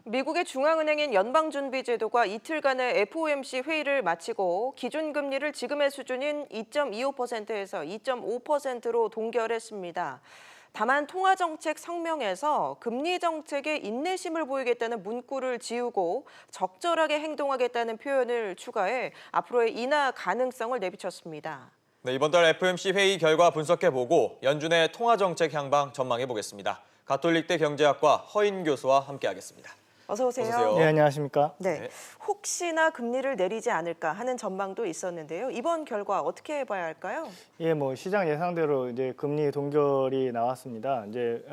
미국의 중앙은행인 연방준비제도가 이틀간의 FOMC 회의를 마치고 기준금리를 지금의 수준인 2.25%에서 2.5%로 동결했습니다. 다만 통화정책 성명에서 금리 정책에 인내심을 보이겠다는 문구를 지우고 적절하게 행동하겠다는 표현을 추가해 앞으로의 인하 가능성을 내비쳤습니다. 네, 이번 달 FOMC 회의 결과 분석해보고 연준의 통화정책 향방 전망해보겠습니다. 가톨릭대 경제학과 허인 교수와 함께하겠습니다. 어서 오세요. 어서 오세요. 네, 안녕하십니까? 네, 네. 혹시나 금리를 내리지 않을까 하는 전망도 있었는데요. 이번 결과 어떻게 봐야 할까요? 예, 뭐 시장 예상대로 이제 금리 동결이 나왔습니다. 이제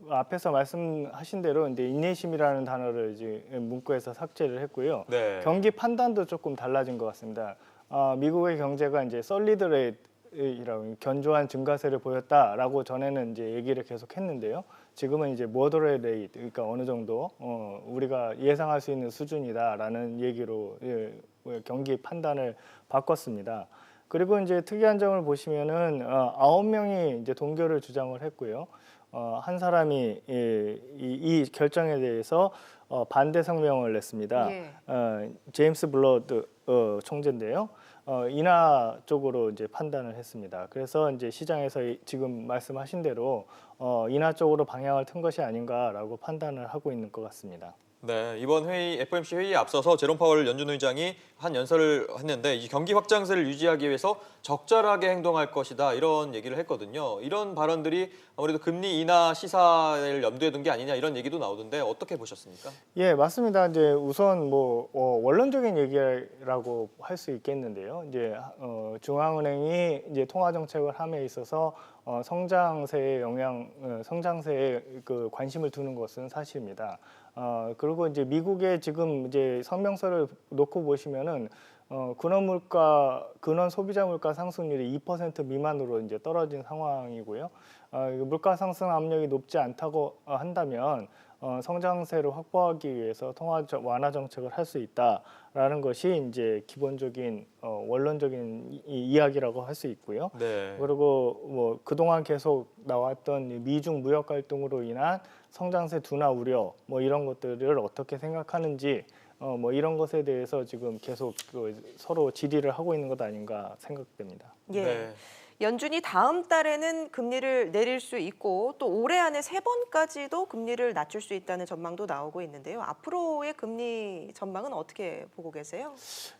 앞에서 말씀하신 대로 이제 인내심이라는 단어를 이제 문구에서 삭제를 했고요. 네. 경기 판단도 조금 달라진 것 같습니다. 미국의 경제가 이제 솔리드 레이트라고 견조한 증가세를 보였다라고 전에는 이제 얘기를 계속 했는데요. 지금은 이제 모더레이트 레이트, 그러니까 어느 정도 우리가 예상할 수 있는 수준이다라는 얘기로 경기 판단을 바꿨습니다. 그리고 이제 특이한 점을 보시면은 9명이 이제 동결을 주장을 했고요. 한 사람이 이 결정에 대해서 반대 성명을 냈습니다. 예. 제임스 블러드 총재인데요. 인하 쪽으로 이제 판단을 했습니다. 그래서 이제 시장에서 지금 말씀하신 대로 인하 쪽으로 방향을 튼 것이 아닌가라고 판단을 하고 있는 것 같습니다. 네, 이번 회의 FOMC 회의에 앞서서 제롬 파월 연준 의장이 한 연설을 했는데 이 경기 확장세를 유지하기 위해서 적절하게 행동할 것이다 이런 얘기를 했거든요. 이런 발언들이 아무래도 금리 인하 시사를 염두에 둔 게 아니냐 이런 얘기도 나오던데 어떻게 보셨습니까? 예, 맞습니다. 이제 우선 뭐 원론적인 얘기라고 할 수 있겠는데요. 이제 중앙은행이 이제 통화 정책을 함에 있어서 성장세에 성장세에 그 관심을 두는 것은 사실입니다. 그리고 이제 미국의 지금 이제 성명서를 놓고 보시면은 근원 소비자 물가 상승률이 2% 미만으로 이제 떨어진 상황이고요. 물가 상승 압력이 높지 않다고 한다면 성장세를 확보하기 위해서 통화 완화 정책을 할 수 있다라는 것이 이제 기본적인 원론적인 이야기라고 할 수 있고요. 네. 그리고 뭐 그동안 계속 나왔던 미중 무역 갈등으로 인한 성장세 둔화 우려 뭐 이런 것들을 어떻게 생각하는지 뭐 이런 것에 대해서 지금 계속 서로 질의를 하고 있는 것 아닌가 생각됩니다. 예. 네. 연준이 다음 달에는 금리를 내릴 수 있고 또 올해 안에 3번까지도 금리를 낮출 수 있다는 전망도 나오고 있는데요. 앞으로의 금리 전망은 어떻게 보고 계세요?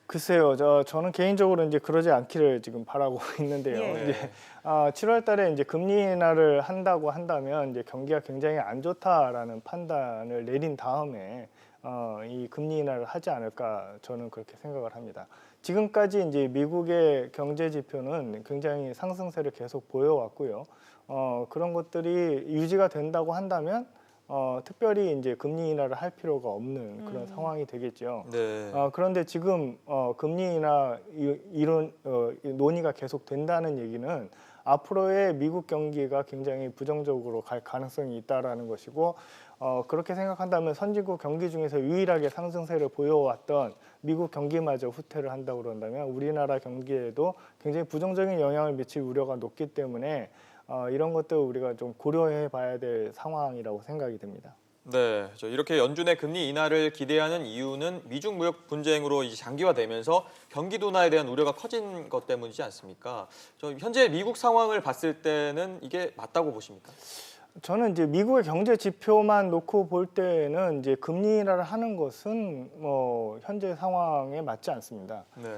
글쎄요, 저는 개인적으로 이제 그러지 않기를 지금 바라고 있는데요. 예. 이제 7월 달에 이제 금리 인하를 한다고 한다면 이제 경기가 굉장히 안 좋다라는 판단을 내린 다음에 이 금리 인하를 하지 않을까 저는 그렇게 생각을 합니다. 지금까지 이제 미국의 경제 지표는 굉장히 상승세를 계속 보여왔고요. 그런 것들이 유지가 된다고 한다면 특별히 이제 금리 인하를 할 필요가 없는 그런 상황이 되겠죠. 네. 그런데 지금 금리 인하 이런 논의가 계속 된다는 얘기는 앞으로의 미국 경기가 굉장히 부정적으로 갈 가능성이 있다라는 것이고 그렇게 생각한다면 선진국 경기 중에서 유일하게 상승세를 보여왔던 미국 경기마저 후퇴를 한다고 그런다면 우리나라 경기에도 굉장히 부정적인 영향을 미칠 우려가 높기 때문에 이런 것도 우리가 좀 고려해 봐야 될 상황이라고 생각이 됩니다. 네, 이렇게 연준의 금리 인하를 기대하는 이유는 미중 무역 분쟁으로 이제 장기화되면서 경기 둔화에 대한 우려가 커진 것 때문이지 않습니까? 현재 미국 상황을 봤을 때는 이게 맞다고 보십니까? 저는 이제 미국의 경제 지표만 놓고 볼 때는 이제 금리 인하를 하는 것은 뭐 현재 상황에 맞지 않습니다. 네.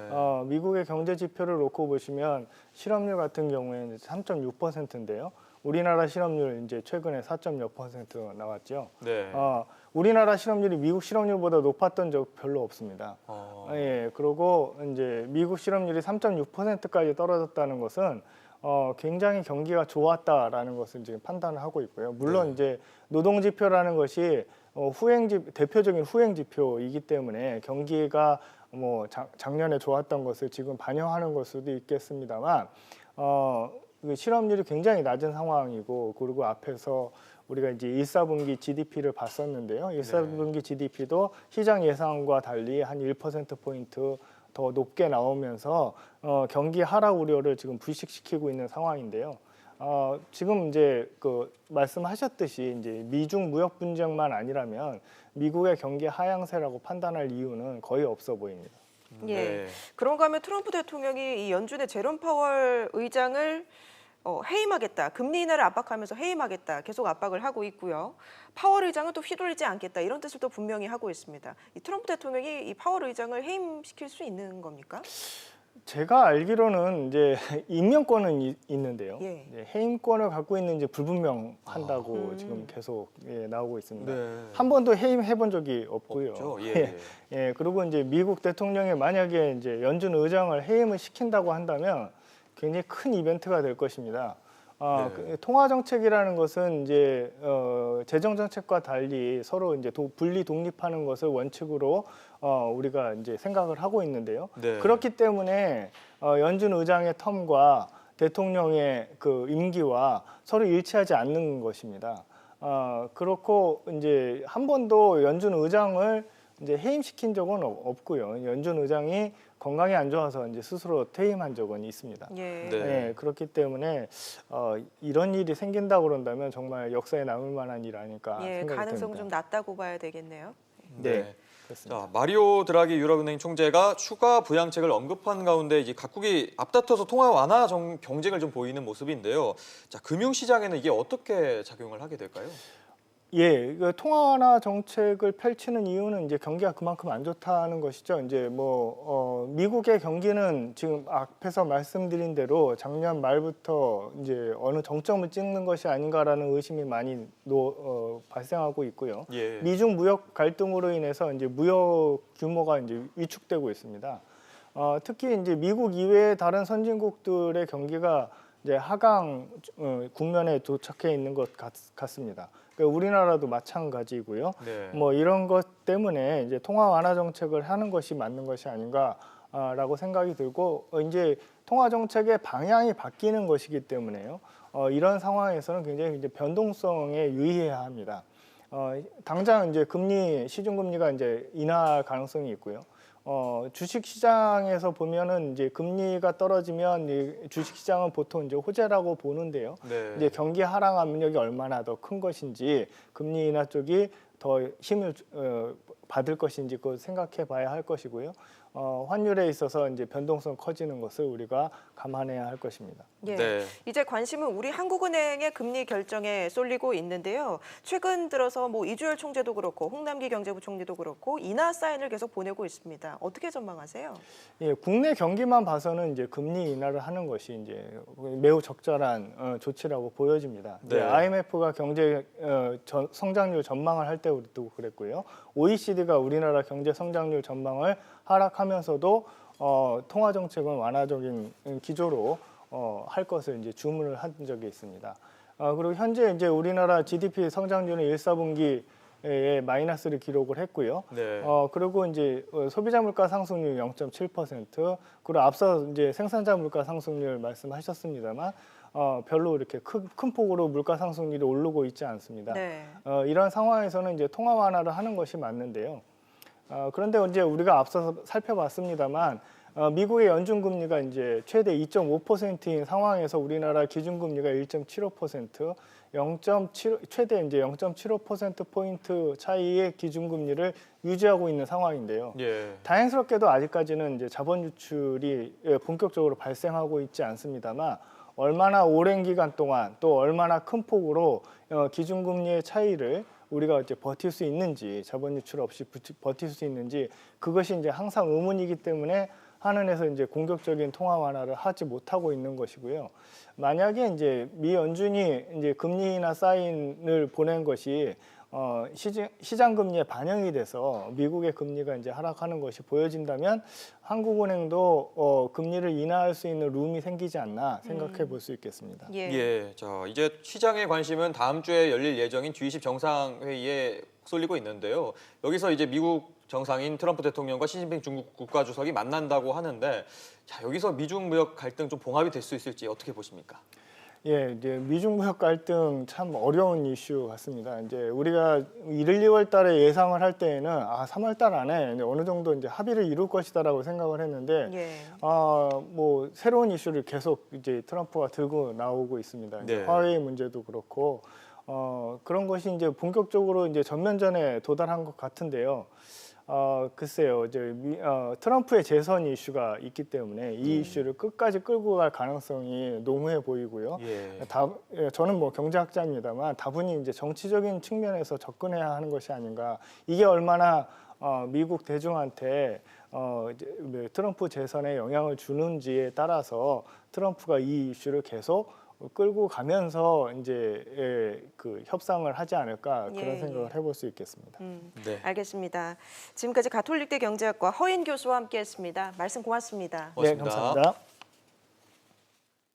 미국의 경제 지표를 놓고 보시면 실업률 같은 경우에는 3.6%인데요. 우리나라 실업률 이제 최근에 4.6% 나왔죠. 네. 우리나라 실업률이 미국 실업률보다 높았던 적 별로 없습니다. 예, 그리고 이제 미국 실업률이 3.6%까지 떨어졌다는 것은 굉장히 경기가 좋았다라는 것을 지금 판단을 하고 있고요. 물론 이제 노동 지표라는 것이 대표적인 후행 지표이기 때문에 경기가 뭐 작년에 좋았던 것을 지금 반영하는 걸 수도 있겠습니다만 실업률이 굉장히 낮은 상황이고 그리고 앞에서 우리가 이제 1사분기 GDP를 봤었는데요. 1사분기 GDP도 시장 예상과 달리 한 1%포인트 더 높게 나오면서 경기 하락 우려를 지금 불식시키고 있는 상황인데요. 지금 이제 그 말씀하셨듯이 이제 미중 무역 분쟁만 아니라면 미국의 경기 하향세라고 판단할 이유는 거의 없어 보입니다. 예. 네. 그런가 하면 트럼프 대통령이 이 연준의 제롬 파월 의장을 해임하겠다, 금리 인하를 압박하면서 해임하겠다 계속 압박을 하고 있고요. 파월 의장은 또 휘둘리지 않겠다 이런 뜻을 또 분명히 하고 있습니다. 이 트럼프 대통령이 이 파월 의장을 해임시킬 수 있는 겁니까? 제가 알기로는 이제 임명권은 있는데요. 예. 이제 해임권을 갖고 있는 이제 불분명한다고 지금 계속 나오고 있습니다. 네. 한 번도 해임해 본 적이 없고요. 없죠. 예. 예, 그리고 이제 미국 대통령이 만약에 이제 연준 의장을 해임을 시킨다고 한다면 굉장히 큰 이벤트가 될 것입니다. 네. 그 통화 정책이라는 것은 이제 재정 정책과 달리 서로 이제 분리 독립하는 것을 원칙으로 우리가 이제 생각을 하고 있는데요. 네. 그렇기 때문에 연준 의장의 텀과 대통령의 그 임기와 서로 일치하지 않는 것입니다. 그렇고 이제 한 번도 연준 의장을 이제 해임시킨 적은 없고요. 연준 의장이 건강이 안 좋아서 이제 스스로 퇴임한 적은 있습니다. 예. 네. 네, 그렇기 때문에 이런 일이 생긴다고 그런다면 정말 역사에 남을 만한 일 아닐까 예, 생각이 가능성 듭니다. 좀 낮다고 봐야 되겠네요. 네, 그렇습니다. 자, 마리오 드라기 유럽은행 총재가 추가 부양책을 언급한 가운데 이제 각국이 앞다퉈서 통화 완화 경쟁을 좀 보이는 모습인데요. 자, 금융시장에는 이게 어떻게 작용을 하게 될까요? 예, 그 통화 완화 정책을 펼치는 이유는 이제 경기가 그만큼 안 좋다는 것이죠. 이제 미국의 경기는 지금 앞에서 말씀드린 대로 작년 말부터 이제 어느 정점을 찍는 것이 아닌가라는 의심이 많이 발생하고 있고요. 예. 미중 무역 갈등으로 인해서 이제 무역 규모가 이제 위축되고 있습니다. 특히 이제 미국 이외의 다른 선진국들의 경기가 이제 하강 국면에 도착해 있는 것 같습니다. 그러니까 우리나라도 마찬가지고요. 네. 이런 것 때문에 이제 통화 완화 정책을 하는 것이 맞는 것이 아닌가라고 생각이 들고 이제 통화 정책의 방향이 바뀌는 것이기 때문에요. 이런 상황에서는 굉장히 이제 변동성에 유의해야 합니다. 당장 이제 시중 금리가 이제 인하 가능성이 있고요. 주식 시장에서 보면은 이제 금리가 떨어지면 이 주식 시장은 보통 이제 호재라고 보는데요. 네. 이제 경기 하락 압력이 얼마나 더 큰 것인지 금리 인하 쪽이 더 힘을 받을 것인지 그걸 생각해 봐야 할 것이고요. 환율에 있어서 이제 변동성 커지는 것을 우리가 감안해야 할 것입니다. 예. 네. 이제 관심은 우리 한국은행의 금리 결정에 쏠리고 있는데요. 최근 들어서 이주열 총재도 그렇고 홍남기 경제부총리도 그렇고 인하 사인을 계속 보내고 있습니다. 어떻게 전망하세요? 예, 국내 경기만 봐서는 이제 금리 인하를 하는 것이 이제 매우 적절한 조치라고 보여집니다. 네. IMF가 경제 성장률 전망을 할 때도 그랬고요. OECD가 우리나라 경제 성장률 전망을 하락하면서도 통화 정책은 완화적인 기조로 할 것을 이제 주문을 한 적이 있습니다. 그리고 현재 이제 우리나라 GDP 성장률은 1사분기에 마이너스를 기록을 했고요. 네. 그리고 이제 소비자 물가 상승률 0.7%, 그리고 앞서 이제 생산자 물가 상승률 말씀하셨습니다만 별로 이렇게 큰 폭으로 물가 상승률이 오르고 있지 않습니다. 네. 이런 상황에서는 이제 통화 완화를 하는 것이 맞는데요. 그런데 이제 우리가 앞서서 살펴봤습니다만 미국의 연준 금리가 이제 최대 2.5%인 상황에서 우리나라 기준 금리가 1.75%, 최대 이제 0.75% 포인트 차이의 기준 금리를 유지하고 있는 상황인데요. 예. 다행스럽게도 아직까지는 이제 자본 유출이 본격적으로 발생하고 있지 않습니다만 얼마나 오랜 기간 동안 또 얼마나 큰 폭으로 기준 금리의 차이를 우리가 이제 버틸 수 있는지, 자본 유출 없이 버틸 수 있는지, 그것이 이제 항상 의문이기 때문에 한은에서 이제 공격적인 통화 완화를 하지 못하고 있는 것이고요. 만약에 이제 미 연준이 이제 금리 인하 사인을 보낸 것이 시장 금리에 반영이 돼서 미국의 금리가 이제 하락하는 것이 보여진다면 한국은행도 금리를 인하할 수 있는 룸이 생기지 않나 생각해 볼 수 있겠습니다. 예. 예. 자, 이제 시장의 관심은 다음 주에 열릴 예정인 G20 정상회의에 쏠리고 있는데요. 여기서 이제 미국 정상인 트럼프 대통령과 시진핑 중국 국가주석이 만난다고 하는데, 자, 여기서 미중 무역 갈등 좀 봉합이 될 수 있을지 어떻게 보십니까? 예, 이제 미중 무역 갈등 참 어려운 이슈 같습니다. 이제 우리가 1, 2월 달에 예상을 할 때에는 3월 달 안에 어느 정도 이제 합의를 이룰 것이다라고 생각을 했는데 예. 뭐 새로운 이슈를 계속 이제 트럼프가 들고 나오고 있습니다. 이제 네. 화웨이 문제도 그렇고 그런 것이 이제 본격적으로 이제 전면전에 도달한 것 같은데요. 글쎄요, 이제 트럼프의 재선 이슈가 있기 때문에 이 이슈를 끝까지 끌고 갈 가능성이 농후해 보이고요. 저는 뭐 경제학자입니다만 다분히 이제 정치적인 측면에서 접근해야 하는 것이 아닌가. 이게 얼마나 미국 대중한테 이제 트럼프 재선에 영향을 주는지에 따라서 트럼프가 이 이슈를 계속 끌고 가면서 이제 그 협상을 하지 않을까 그런 생각을 해볼 수 있겠습니다. 네. 알겠습니다. 지금까지 가톨릭대 경제학과 허인 교수와 함께했습니다. 말씀 고맙습니다. 네, 고맙습니다. 감사합니다.